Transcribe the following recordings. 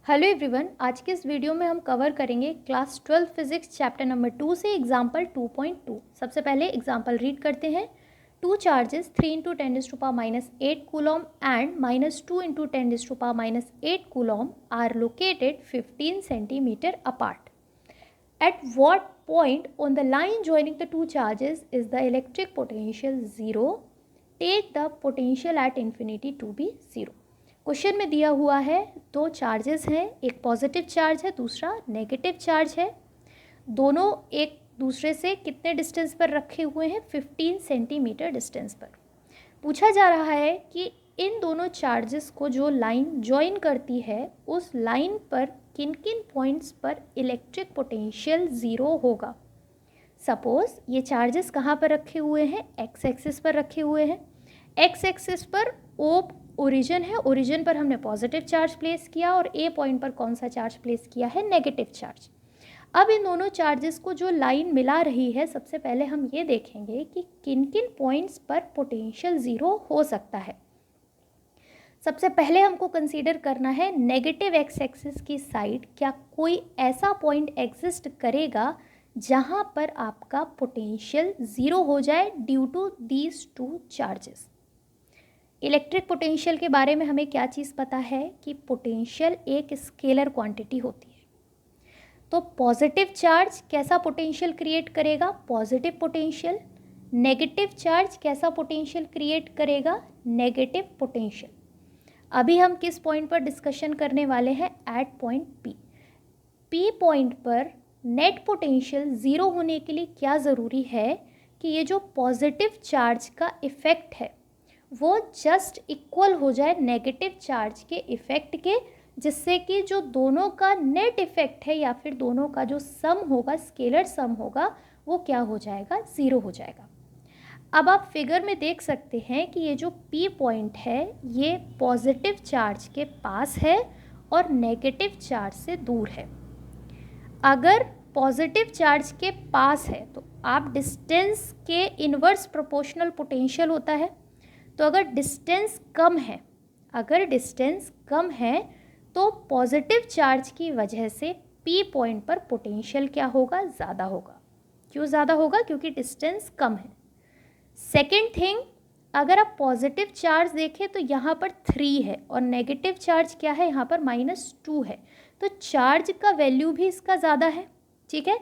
Hello everyone, आज के इस वीडियो में हम कवर करेंगे क्लास 12 फिजिक्स चैप्टर नंबर 2 से एग्जाम्पल 2.2। सबसे पहले एग्जाम्पल रीड करते हैं। Two charges 3 into 10⁻⁸ coulomb and -2 into 10⁻⁸ coulomb are located 15 centimetre apart. At what point on the line joining the two charges is the electric potential 0? Take the potential at infinity to be 0. Question में दिया हुआ है दो charges हैं, एक positive charge है, दूसरा negative charge है। दोनों एक दूसरे से कितने डिस्टेंस पर रखे हुए हैं? 15 सेंटीमीटर डिस्टेंस पर। पूछा जा रहा है कि इन दोनों चार्जेस को जो लाइन जॉइन करती है उस लाइन पर किन किन पॉइंट्स पर इलेक्ट्रिक पोटेंशियल 0 होगा। सपोज ये चार्जेस कहाँ पर रखे हुए हैं? एक्स एक्सिस पर रखे हुए हैं। एक्स एक्सिस पर ओ ओरिजिन है, ओरिजिन पर हमने पॉजिटिव चार्ज प्लेस किया और ए पॉइंट पर कौन सा चार्ज प्लेस किया है? Negative charge. अब इन दोनों चार्जेस को जो लाइन मिला रही है, सबसे पहले हम ये देखेंगे कि किन किन पॉइंट्स पर पोटेंशियल 0 हो सकता है। सबसे पहले हमको कंसीडर करना है नेगेटिव एक्स एक्सिस की साइड क्या कोई ऐसा पॉइंट एग्जिस्ट करेगा जहाँ पर आपका पोटेंशियल 0 हो जाए due to these two charges. Electric potential के बारे में हमें क्या चीज़ पता है कि पोटेंशियल एक स्केलर क्वांटिटी होती है। तो पॉजिटिव चार्ज कैसा पोटेंशियल क्रिएट करेगा? Positive potential. नेगेटिव चार्ज कैसा पोटेंशियल क्रिएट करेगा? Negative potential. अभी हम किस पॉइंट पर डिस्कशन करने वाले हैं? At point P. P point पर नेट पोटेंशियल 0 होने के लिए क्या ज़रूरी है कि ये जो पॉजिटिव चार्ज का इफ़ेक्ट है वो जस्ट इक्वल हो जाए नेगेटिव चार्ज के इफ़ेक्ट के, जिससे कि जो दोनों का नेट इफ़ेक्ट है या फिर दोनों का जो सम होगा, स्केलर सम होगा, वो क्या हो जाएगा? 0 हो जाएगा। अब आप फिगर में देख सकते हैं कि ये जो P पॉइंट है ये पॉजिटिव चार्ज के पास है और नेगेटिव चार्ज से दूर है। अगर पॉजिटिव चार्ज के पास है तो आप डिस्टेंस के इन्वर्स प्रोपोर्शनल पोटेंशियल होता है। तो अगर डिस्टेंस कम है तो पॉजिटिव चार्ज की वजह से P पॉइंट पर पोटेंशियल क्या होगा? ज़्यादा होगा। क्यों ज़्यादा होगा? क्योंकि डिस्टेंस कम है। सेकेंड थिंग, अगर आप पॉजिटिव चार्ज देखें तो यहाँ पर 3 है और नेगेटिव चार्ज क्या है? यहाँ पर -2 है। तो चार्ज का वैल्यू भी इसका ज़्यादा है। ठीक है,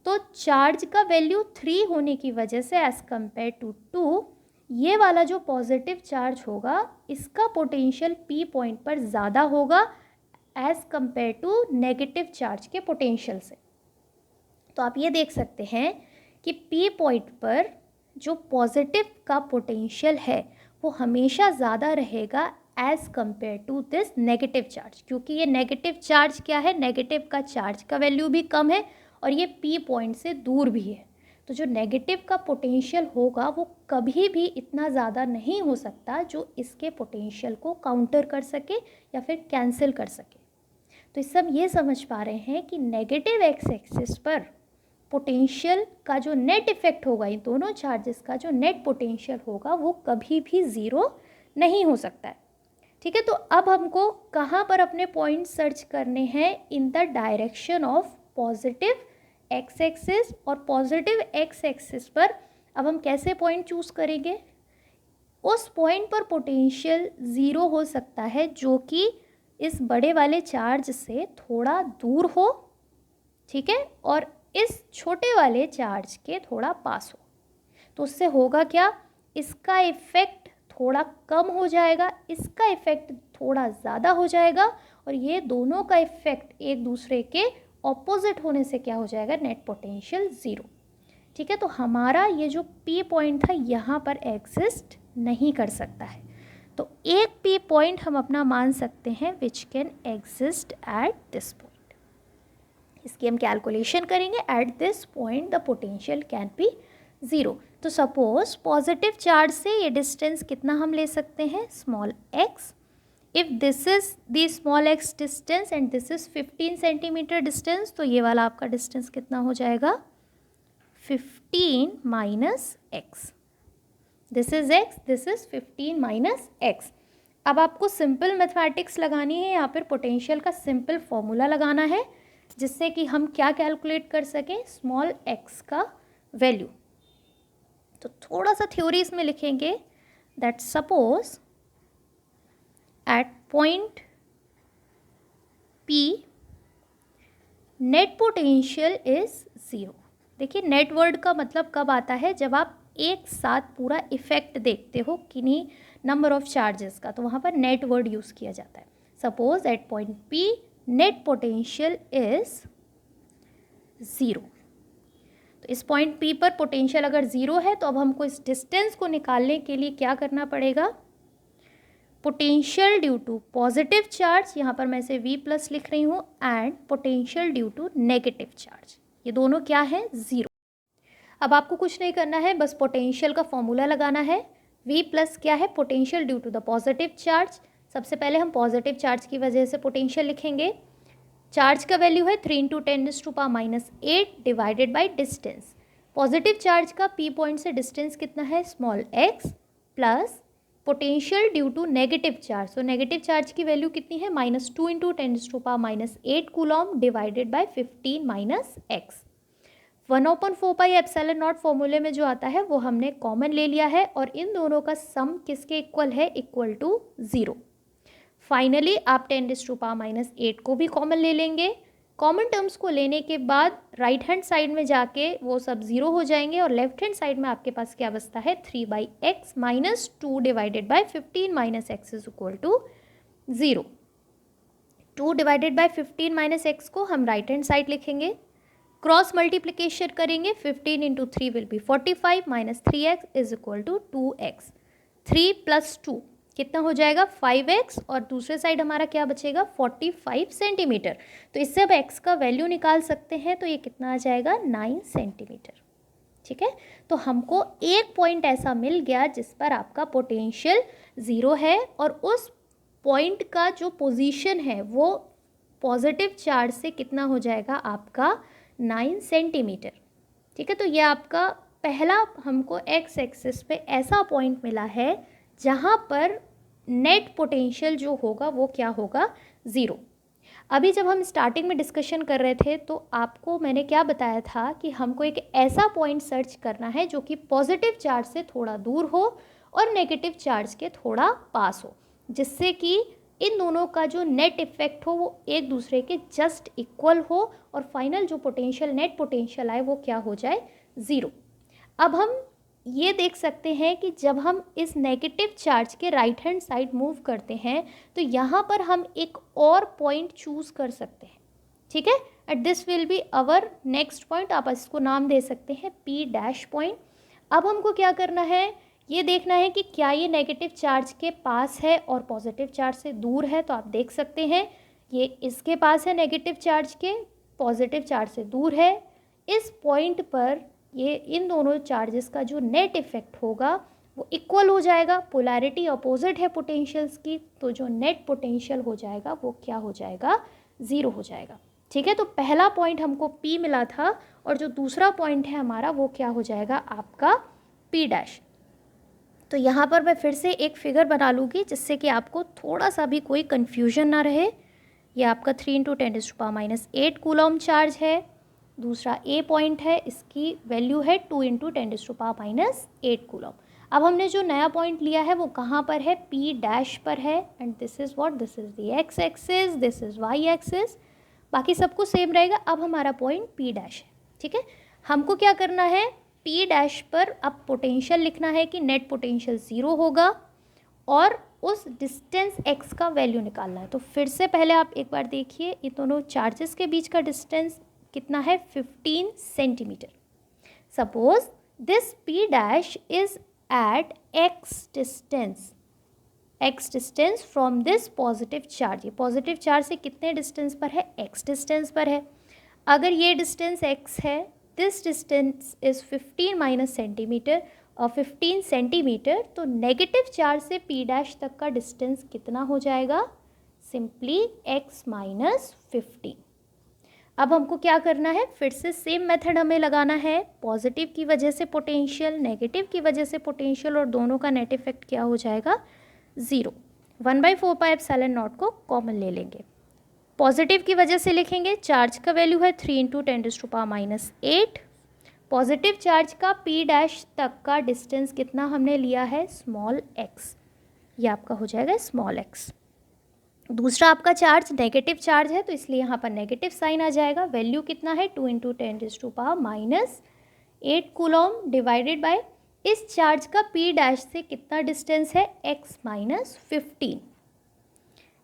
तो चार्ज का वैल्यू 3 होने की वजह से एज़ कम्पेयर टू 2 ये वाला जो पॉजिटिव चार्ज होगा इसका पोटेंशियल P पॉइंट पर ज़्यादा होगा as compare to negative charge के पोटेंशियल से। तो आप ये देख सकते हैं कि P पॉइंट पर जो पॉजिटिव का पोटेंशियल है वो हमेशा ज़्यादा रहेगा as compare to this negative charge, क्योंकि ये नेगेटिव चार्ज क्या है? नेगेटिव का चार्ज का वैल्यू भी कम है और ये P पॉइंट से दूर भी है। तो जो नेगेटिव का पोटेंशियल होगा वो कभी भी इतना ज़्यादा नहीं हो सकता जो इसके पोटेंशियल को काउंटर कर सके या फिर कैंसिल कर सके। तो इस सब ये समझ पा रहे हैं कि नेगेटिव एक्स एक्सिस पर पोटेंशियल का जो नेट इफेक्ट होगा, इन दोनों चार्जेस का जो नेट पोटेंशियल होगा वो कभी भी 0 नहीं हो सकता है। ठीक है, तो अब हमको कहाँ पर अपने पॉइंट सर्च करने हैं? In the direction of positive x axis. और पॉजिटिव एक्स एक्सिस पर अब हम कैसे पॉइंट चूज़ करेंगे? उस पॉइंट पर पोटेंशियल 0 हो सकता है जो कि इस बड़े वाले चार्ज से थोड़ा दूर हो, ठीक है, और इस छोटे वाले चार्ज के थोड़ा पास हो। तो उससे होगा क्या? इसका इफ़ेक्ट थोड़ा कम हो जाएगा, इसका इफ़ेक्ट थोड़ा ज़्यादा हो जाएगा और ये दोनों का इफ़ेक्ट एक दूसरे के ऑपोजिट होने से क्या हो जाएगा? Net potential 0। ठीक है, तो हमारा ये जो P पॉइंट था यहाँ पर एग्जिस्ट नहीं कर सकता है। तो एक P पॉइंट हम अपना मान सकते हैं which can exist at this point. इसकी हम कैलकुलेशन करेंगे। At this point the potential can be 0। तो सपोज पॉजिटिव चार्ज से ये डिस्टेंस कितना हम ले सकते हैं? Small x। If this is the small x distance and this is 15 centimetre distance, तो ये वाला आपका डिस्टेंस कितना हो जाएगा? 15 minus x। This is x, this is 15 minus x। अब आपको सिंपल मैथमेटिक्स लगानी है, यहाँ पर पोटेंशियल का सिंपल फॉर्मूला लगाना है जिससे कि हम क्या कैलकुलेट कर सकें, स्मॉल एक्स का वैल्यू। तो थोड़ा सा थ्योरी इसमें लिखेंगे, that suppose at point P net potential is 0। देखिए नेट वर्ड का मतलब कब आता है, जब आप एक साथ पूरा इफेक्ट देखते हो किन्हीं नंबर ऑफ चार्जेस का, तो वहाँ पर नेट वर्ड यूज़ किया जाता है। Suppose at point P net potential is 0। तो इस पॉइंट P पर पोटेंशियल अगर 0 है तो अब हमको इस डिस्टेंस को निकालने के लिए क्या करना पड़ेगा, potential due to positive charge, यहाँ पर मैं इसे V प्लस लिख रही हूँ, and potential due to negative charge, ये दोनों क्या है, 0। अब आपको कुछ नहीं करना है, बस पोटेंशियल का फॉर्मूला लगाना है। V प्लस क्या है, potential due to the positive charge. सबसे पहले हम पॉजिटिव चार्ज की वजह से पोटेंशियल लिखेंगे। चार्ज का वैल्यू है 3 × 10⁻⁸ divided by distance. Positive charge का P पॉइंट से डिस्टेंस कितना है, small x, plus potential due to negative charge. तो नेगेटिव चार्ज की वैल्यू कितनी है, -2 × 10⁻⁸ कूलॉम डिवाइडेड बाई 15 - x। 1/4πε0 फॉर्मूले में जो आता है वो हमने कॉमन ले लिया है, और इन दोनों का सम किसके इक्वल है, इक्वल टू 0। फाइनली आप 10⁻⁸ को भी कॉमन ले लेंगे। कॉमन टर्म्स को लेने के बाद राइट हैंड साइड में जाके वो सब 0 हो जाएंगे, और लेफ्ट हैंड साइड में आपके पास क्या बचता है, 3/x - 2 divided by 15 - x is equal to 0। 2 divided by 15 - x को हम राइट हैंड साइड लिखेंगे, क्रॉस मल्टीप्लिकेशन करेंगे, 15 × 3 will be 45 - 3x is equal to 2x। 3 + 2 कितना हो जाएगा, 5x, और दूसरे साइड हमारा क्या बचेगा, 45 सेंटीमीटर। तो इससे अब x का वैल्यू निकाल सकते हैं, तो ये कितना आ जाएगा, 9 सेंटीमीटर। ठीक है, तो हमको एक पॉइंट ऐसा मिल गया जिस पर आपका पोटेंशियल 0 है, और उस पॉइंट का जो पोजीशन है वो पॉजिटिव चार्ज से कितना हो जाएगा, आपका 9 सेंटीमीटर। ठीक है, तो ये आपका पहला हमको x एक्सिस पे ऐसा पॉइंट मिला है जहाँ पर नेट पोटेंशियल जो होगा वो क्या होगा, 0। अभी जब हम स्टार्टिंग में डिस्कशन कर रहे थे तो आपको मैंने क्या बताया था कि हमको एक ऐसा पॉइंट सर्च करना है जो कि पॉजिटिव चार्ज से थोड़ा दूर हो और नेगेटिव चार्ज के थोड़ा पास हो, जिससे कि इन दोनों का जो नेट इफेक्ट हो वो एक दूसरे के जस्ट इक्वल हो, और फाइनल जो पोटेंशियल नेट पोटेंशियल आए वो क्या हो जाए, 0। अब हम ये देख सकते हैं कि जब हम इस नेगेटिव चार्ज के राइट हैंड साइड मूव करते हैं तो यहाँ पर हम एक और पॉइंट चूज़ कर सकते हैं। ठीक है, at this will be our next point, आप इसको नाम दे सकते हैं P' पॉइंट। अब हमको क्या करना है, ये देखना है कि क्या ये नेगेटिव चार्ज के पास है और पॉजिटिव चार्ज से दूर है। तो आप देख सकते हैं ये इसके पास है, नेगेटिव चार्ज के, पॉजिटिव चार्ज से दूर है। इस पॉइंट पर ये इन दोनों चार्जेस का जो नेट इफेक्ट होगा वो इक्वल हो जाएगा। पोलैरिटी अपोजिट है पोटेंशियल्स की, तो जो नेट पोटेंशियल हो जाएगा वो क्या हो जाएगा, 0 हो जाएगा। ठीक है, तो पहला पॉइंट हमको P मिला था, और जो दूसरा पॉइंट है हमारा वो क्या हो जाएगा, आपका P'। तो यहाँ पर मैं फिर से एक फिगर बना लूँगी जिससे कि आपको थोड़ा सा भी कोई कन्फ्यूजन ना रहे। ये आपका 3 × 10⁻⁸ कूलॉम चार्ज है। दूसरा A पॉइंट है, इसकी वैल्यू है 2 × 10⁻⁸ कूलॉम। अब हमने जो नया पॉइंट लिया है वो कहाँ पर है, P' पर है, and this is what, this is the x axis, this is y axis, बाकी सब कुछ सेम रहेगा। अब हमारा पॉइंट P' है। ठीक है, हमको क्या करना है, P' पर अब पोटेंशियल लिखना है कि नेट पोटेंशियल 0 होगा, और उस डिस्टेंस x का वैल्यू निकालना है। तो फिर से पहले आप एक बार देखिए, इन दोनों चार्जेस के बीच का डिस्टेंस कितना है, 15 centimetre. Suppose this P' is at x distance from this positive charge. ये पॉजिटिव चार्ज से कितने डिस्टेंस पर है, x डिस्टेंस पर है। अगर ये डिस्टेंस x है, दिस डिस्टेंस इज 15 - सेंटीमीटर, और 15 सेंटीमीटर, तो नेगेटिव चार्ज से P' तक का डिस्टेंस कितना हो जाएगा, सिंपली x - 15। अब हमको क्या करना है, फिर से सेम मेथड हमें लगाना है। पॉजिटिव की वजह से पोटेंशियल, नेगेटिव की वजह से पोटेंशियल, और दोनों का नेट इफेक्ट क्या हो जाएगा, 0। 1/4 पाई एप्सिलॉन नॉट को कॉमन ले लेंगे। पॉजिटिव की वजह से लिखेंगे, चार्ज का वैल्यू है 3 × 10⁻⁸। पॉजिटिव चार्ज का पी डैश तक का डिस्टेंस कितना हमने लिया है, स्मॉल एक्स, ये आपका हो जाएगा स्मॉल एक्स। दूसरा आपका चार्ज नेगेटिव चार्ज है तो इसलिए यहाँ पर नेगेटिव साइन आ जाएगा। वैल्यू कितना है 2 × 10⁻⁸ कूलम डिवाइडेड बाय इस चार्ज का पी डैश से कितना डिस्टेंस है, x - 15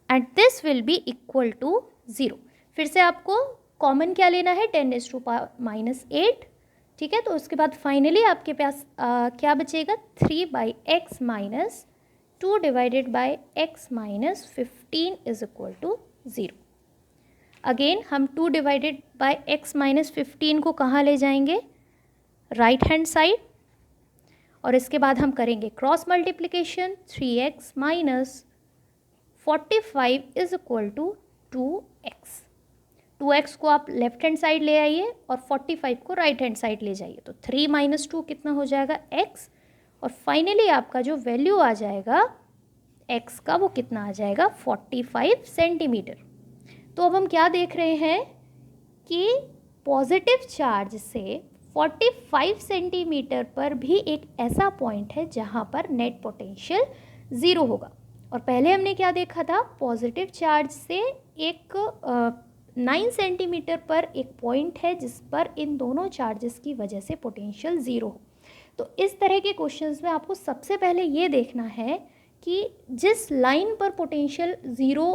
and this will be equal to 0। फिर से आपको कॉमन क्या लेना है, 10⁻⁸। ठीक है, तो उसके बाद फाइनली आपके पास क्या बचेगा, 3/x - 2 divided by x - 15 is equal to 0। Again हम 2 डिवाइडेड बाय x - 15 को कहाँ ले जाएंगे, राइट हैंड साइड, और इसके बाद हम करेंगे cross multiplication, 3x - 45 is equal to 2x। 2x को आप लेफ्ट हैंड साइड ले आइए और 45 को राइट हैंड साइड ले जाइए, तो 3 - 2 कितना हो जाएगा, x, और फाइनली आपका जो वैल्यू आ जाएगा x का वो कितना आ जाएगा, 45 सेंटीमीटर। तो अब हम क्या देख रहे हैं कि पॉजिटिव चार्ज से 45 सेंटीमीटर पर भी एक ऐसा पॉइंट है जहाँ पर नेट पोटेंशियल 0 होगा। और पहले हमने क्या देखा था, पॉजिटिव चार्ज से एक 9 सेंटीमीटर पर एक पॉइंट है जिस पर इन दोनों चार्जेस की वजह से पोटेंशियल 0 हो। तो इस तरह के क्वेश्चंस में आपको सबसे पहले ये देखना है कि जिस लाइन पर पोटेंशियल 0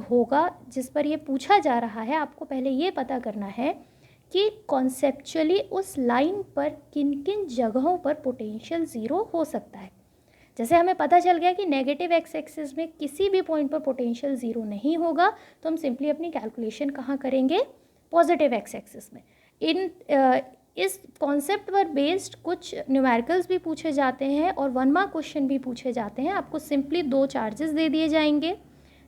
होगा, जिस पर ये पूछा जा रहा है, आपको पहले ये पता करना है कि कॉन्सेप्चुअली उस लाइन पर किन किन जगहों पर पोटेंशियल 0 हो सकता है। जैसे हमें पता चल गया कि नेगेटिव एक्स एक्सिस में किसी भी पॉइंट पर पोटेंशियल 0 नहीं होगा, तो हम सिंपली अपनी कैलकुलेशन कहाँ करेंगे, पॉजिटिव एक्स एक्सिस में। इस कॉन्सेप्ट पर बेस्ड कुछ न्यूमेरिकल्स भी पूछे जाते हैं और 1 मार्क क्वेश्चन भी पूछे जाते हैं। आपको सिंपली 2 चार्जेस दे दिए जाएंगे,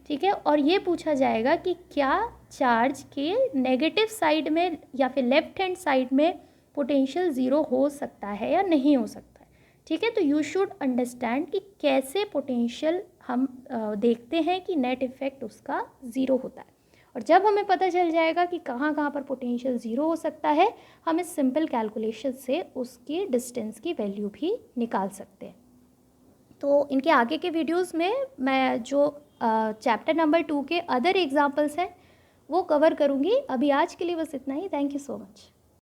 ठीक है, और ये पूछा जाएगा कि क्या चार्ज के नेगेटिव साइड में या फिर लेफ्ट हैंड साइड में पोटेंशियल 0 हो सकता है या नहीं हो सकता है। ठीक है, तो यू शुड अंडरस्टैंड कि कैसे पोटेंशियल हम देखते हैं कि नेट इफेक्ट उसका 0 होता है। और जब हमें पता चल जाएगा कि कहाँ कहाँ पर पोटेंशियल 0 हो सकता है, हम इस सिंपल कैलकुलेशन से उसकी डिस्टेंस की वैल्यू भी निकाल सकते हैं। तो इनके आगे के वीडियोस में मैं जो चैप्टर नंबर 2 के अदर एग्जाम्पल्स हैं वो कवर करूँगी। अभी आज के लिए बस इतना ही। Thank you so much.